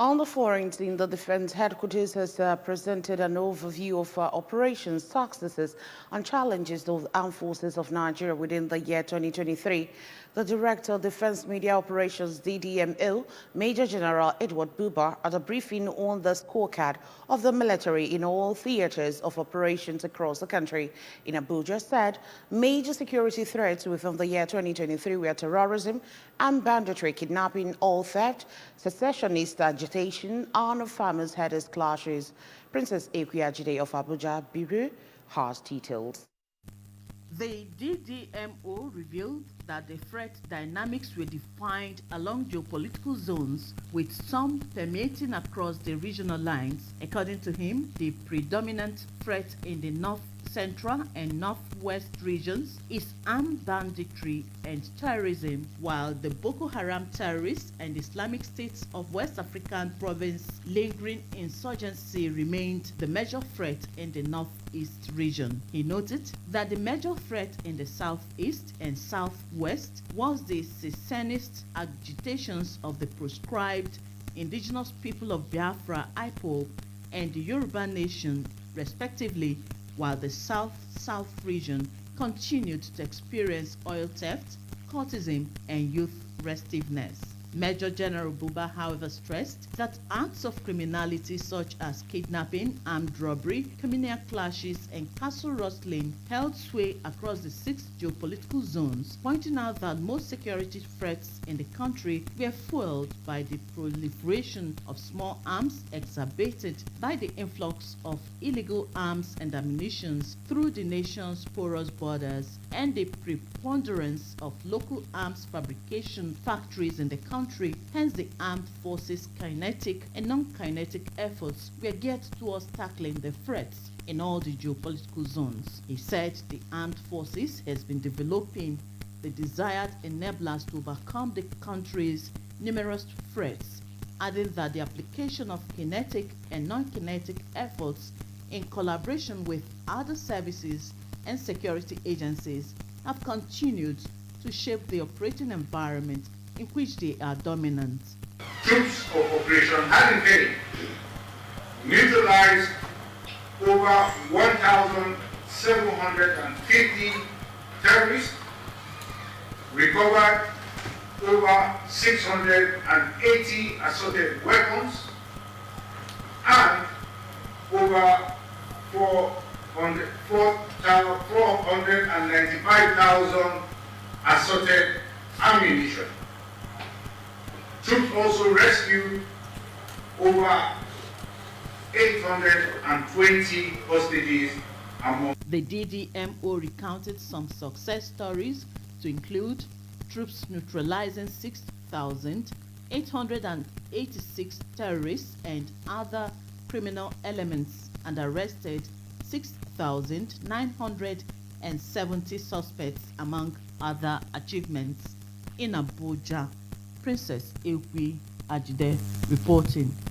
On the 14th, the Defense Headquarters has presented an overview of operations, successes, and challenges of the armed forces of Nigeria within the year 2023. The Director of Defense Media Operations, DDMO, Major General Edward Buba, at a briefing on the scorecard of the military in all theaters of operations across the country in Abuja, said major security threats within the year 2023 were terrorism, armed banditry, kidnapping, oil theft, secessionist agitation, and farmers' herders clashes. Princess Equiajide of Abuja Bureau has details. The DDMO revealed that the threat dynamics were defined along geopolitical zones, with some permeating across the regional lines. According to him, the predominant threat in the north central and northwest regions is armed banditry and terrorism, while the Boko Haram terrorists and Islamic States of West African province lingering insurgency remained the major threat in the northeast region. He noted that the major threat in the southeast and southwest was the secessionist agitations of the proscribed indigenous people of Biafra, IPOB, and the Yoruba nation, respectively, while the south-south region continued to experience oil theft, cultism, and youth restiveness. Major General Buba, however, stressed that acts of criminality such as kidnapping, armed robbery, communal clashes, and castle rustling held sway across the 6 geopolitical zones, pointing out that most security threats in the country were fueled by the proliferation of small arms exacerbated by the influx of illegal arms and ammunition through the nation's porous borders and the preponderance of local arms fabrication factories in the country. Hence, the armed forces' kinetic and non-kinetic efforts were geared towards tackling the threats in all the geopolitical zones. He said the armed forces has been developing the desired enablers to overcome the country's numerous threats, adding that the application of kinetic and non-kinetic efforts in collaboration with other services and security agencies have continued to shape the operating environment in which they are dominant. Troops of Operation Hurricane neutralized over 1,750 terrorists, recovered over 680 assorted weapons, and over 495,000 assorted ammunition. Troops also rescued over 820 hostages among. The DDMO recounted some success stories to include troops neutralizing 6,886 terrorists and other criminal elements and arrested 6,970 suspects, among other achievements. In Abuja, Princess Equiajide reporting.